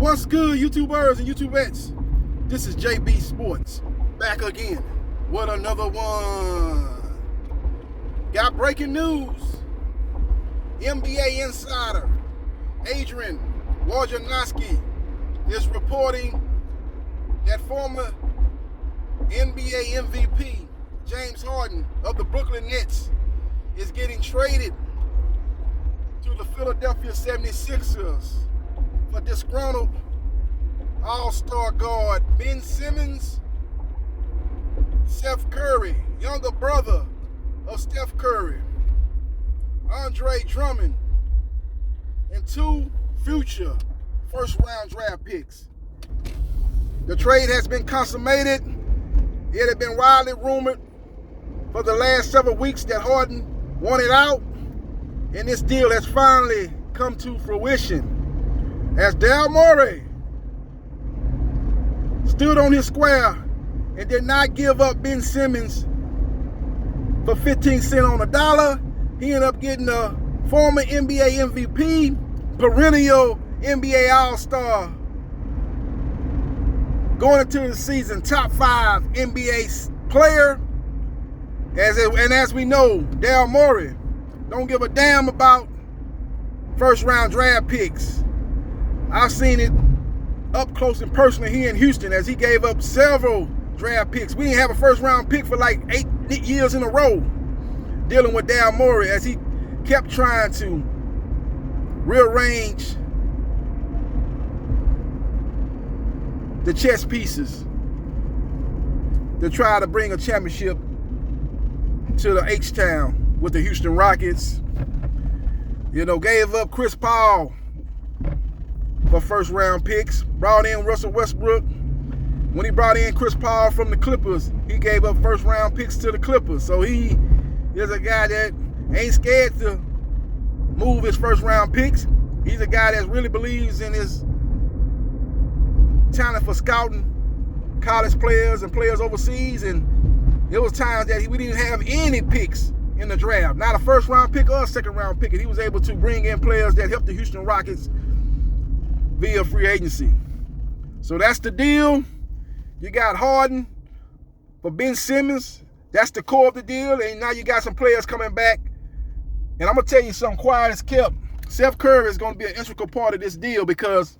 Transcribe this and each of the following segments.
What's good, YouTubers and YouTubettes? This is JBsports back again with another one. Got breaking news. NBA insider Adrian Wojnarowski is reporting that former NBA MVP James Harden of the Brooklyn Nets is getting traded to the Philadelphia 76ers for disgruntled all-star guard Ben Simmons, Seth Curry, younger brother of Steph Curry, Andre Drummond, and 2 future first-round draft picks. The trade has been consummated. It had been widely rumored for the last several weeks that Harden wanted out, and this deal has finally come to fruition as Daryl Morey stood on his square and did not give up Ben Simmons for 15 cents on a dollar. He ended up getting a former NBA MVP, perennial NBA All-Star, going into the season top 5 NBA player. As we know, Daryl Morey don't give a damn about first-round draft picks. I've seen it up close and personal here in Houston as he gave up several draft picks. We didn't have a first-round pick for like 8 years in a row dealing with Daryl Morey as he kept trying to rearrange the chess pieces to try to bring a championship to the H-Town with the Houston Rockets. You know, gave up Chris Paul for first-round picks, brought in Russell Westbrook. When he brought in Chris Paul from the Clippers, he gave up first-round picks to the Clippers. So he is a guy that ain't scared to move his first-round picks. He's a guy that really believes in his talent for scouting college players and players overseas. And there was times that we didn't have any picks in the draft, not a first-round pick or a second-round pick, and he was able to bring in players that helped the Houston Rockets via free agency. So that's the deal. You got Harden for Ben Simmons. That's the core of the deal. And now you got some players coming back. And I'm going to tell you something quiet as kept. Seth Curry is going to be an integral part of this deal because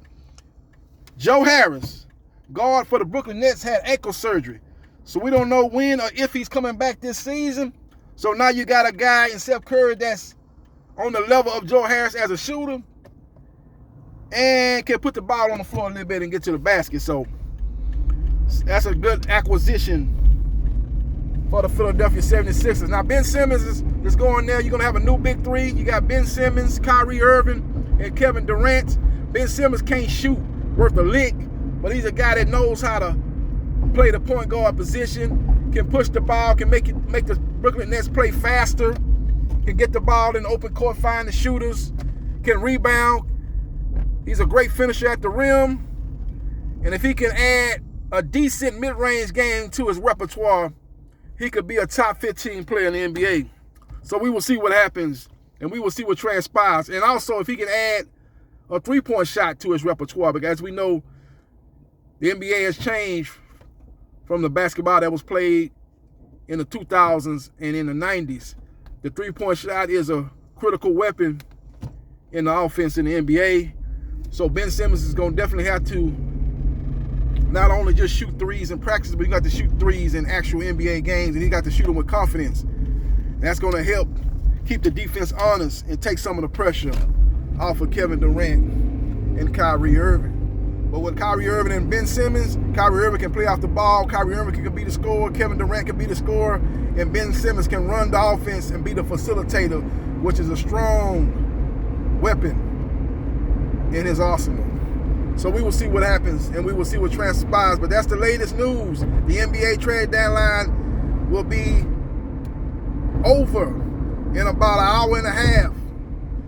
Joe Harris, guard for the Brooklyn Nets, had ankle surgery. So we don't know when or if he's coming back this season. So now you got a guy in Seth Curry that's on the level of Joe Harris as a shooter and can put the ball on the floor a little bit and get to the basket. So that's a good acquisition for the Philadelphia 76ers. Now, Ben Simmons is going there. You're going to have a new big three. You got Ben Simmons, Kyrie Irving, and Kevin Durant. Ben Simmons can't shoot worth a lick, but he's a guy that knows how to play the point guard position, can push the ball, can make the Brooklyn Nets play faster, can get the ball in the open court, find the shooters, can rebound. He's a great finisher at the rim. And if he can add a decent mid-range game to his repertoire, he could be a top 15 player in the NBA. So we will see what happens, and we will see what transpires. And also, if he can add a three-point shot to his repertoire, because as we know, the NBA has changed from the basketball that was played in the 2000s and in the 90s. The three-point shot is a critical weapon in the offense in the NBA. So Ben Simmons is going to definitely have to not only just shoot threes in practice, but he got to shoot threes in actual NBA games, and he got to shoot them with confidence. That's going to help keep the defense honest and take some of the pressure off of Kevin Durant and Kyrie Irving. But with Kyrie Irving and Ben Simmons, Kyrie Irving can play off the ball. Kyrie Irving can be the scorer. Kevin Durant can be the scorer. And Ben Simmons can run the offense and be the facilitator, which is a strong weapon in his arsenal. So we will see what happens and we will see what transpires. But that's the latest news. The NBA trade deadline will be over in about an hour and a half.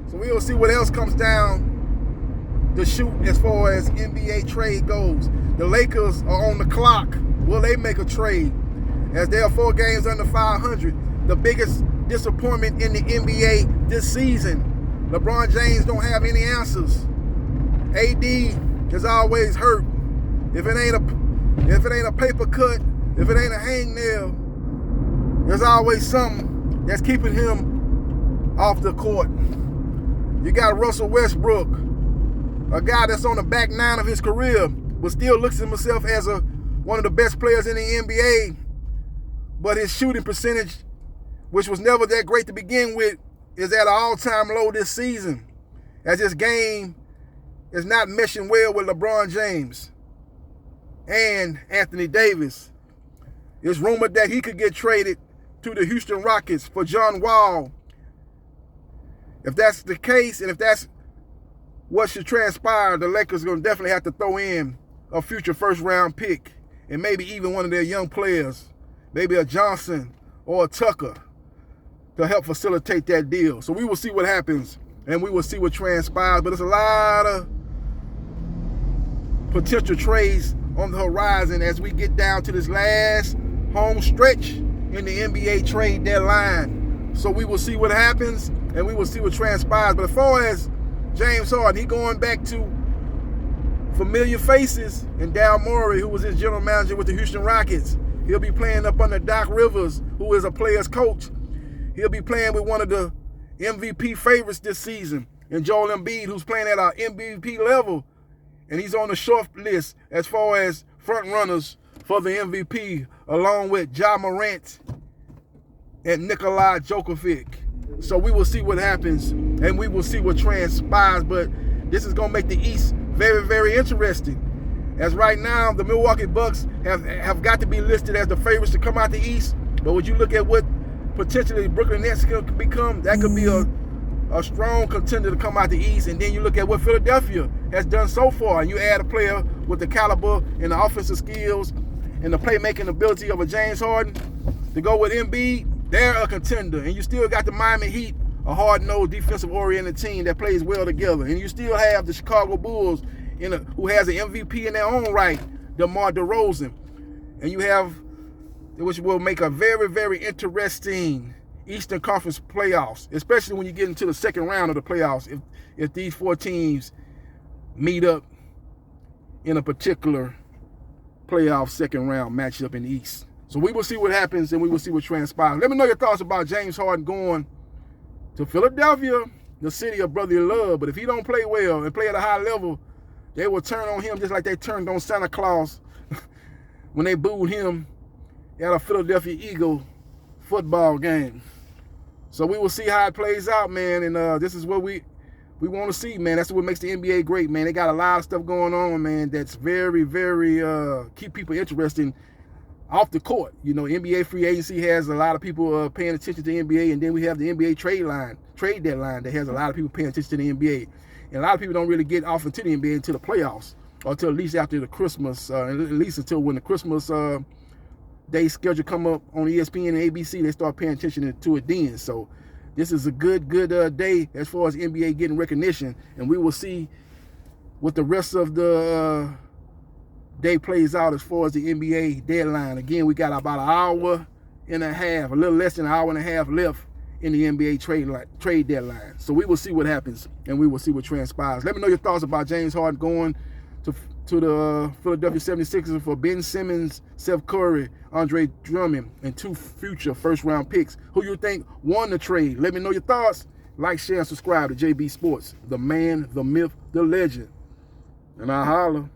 So we will see what else comes down the shoot as far as NBA trade goes. The Lakers are on the clock. Will they make a trade? As they are 4 games under 500. The biggest disappointment in the NBA this season. LeBron James don't have any answers. AD is always hurt. If it ain't a paper cut, if it ain't a hangnail, there's always something that's keeping him off the court. You got Russell Westbrook, a guy that's on the back nine of his career, but still looks at himself as one of the best players in the NBA. But his shooting percentage, which was never that great to begin with, is at an all-time low this season, as his game is not meshing well with LeBron James and Anthony Davis. It's rumored that he could get traded to the Houston Rockets for John Wall. If that's the case, and if that's what should transpire, the Lakers are going to definitely have to throw in a future first-round pick and maybe even one of their young players, maybe a Johnson or a Tucker, to help facilitate that deal. So we will see what happens, and we will see what transpires. But there's a lot of potential trades on the horizon as we get down to this last home stretch in the NBA trade deadline. So we will see what happens, and we will see what transpires. But as far as James Harden, he going back to familiar faces, and Daryl Morey, who was his general manager with the Houston Rockets. He'll be playing up under Doc Rivers, who is a player's coach. He'll be playing with one of the MVP favorites this season, and Joel Embiid, who's playing at our MVP level, and he's on the short list as far as front runners for the MVP, along with Ja Morant and Nikola Jokic. So we will see what happens, and we will see what transpires. But this is going to make the East very, very interesting. As right now, the Milwaukee Bucks have got to be listed as the favorites to come out the East. But would you look at what potentially Brooklyn Nets could become? That could be a strong contender to come out the East. And then you look at what Philadelphia has done so far, and you add a player with the caliber and the offensive skills and the playmaking ability of a James Harden to go with Embiid. They're a contender. And you still got the Miami Heat, a hard-nosed, defensive-oriented team that plays well together. And you still have the Chicago Bulls, who has an MVP in their own right, DeMar DeRozan. And you have, which will make a very, very interesting Eastern Conference playoffs, especially when you get into the second round of the playoffs, if these four teams meet up in a particular playoff second round matchup in the East. So we will see what happens, and we will see what transpires. Let me know your thoughts about James Harden going to Philadelphia, the city of brotherly love. But if he don't play well and play at a high level, they will turn on him just like they turned on Santa Claus when they booed him at a Philadelphia Eagle football game. So we will see how it plays out, man. And this is what we want to see, man. That's what makes the NBA great, man. They got a lot of stuff going on, man, that's very, very keep people interested off the court. You know, NBA free agency has a lot of people paying attention to the NBA, and then we have the NBA trade deadline that has a lot of people paying attention to the NBA. And a lot of people don't really get off into the NBA until the playoffs, or until at least after the Christmas, at least until when the Christmas day schedule come up on ESPN and ABC, they start paying attention to it then. So this is a good day as far as NBA getting recognition, and we will see what the rest of the day plays out as far as the NBA deadline. Again, we got about an hour and a half, a little less than an hour and a half left in the NBA trade deadline. So we will see what happens, and we will see what transpires. Let me know your thoughts about James Harden going to the Philadelphia 76ers for Ben Simmons, Seth Curry, Andre Drummond, and 2 future first-round picks. Who you think won the trade? Let me know your thoughts. Like, share, and subscribe to JB Sports, the man, the myth, the legend. And I holla.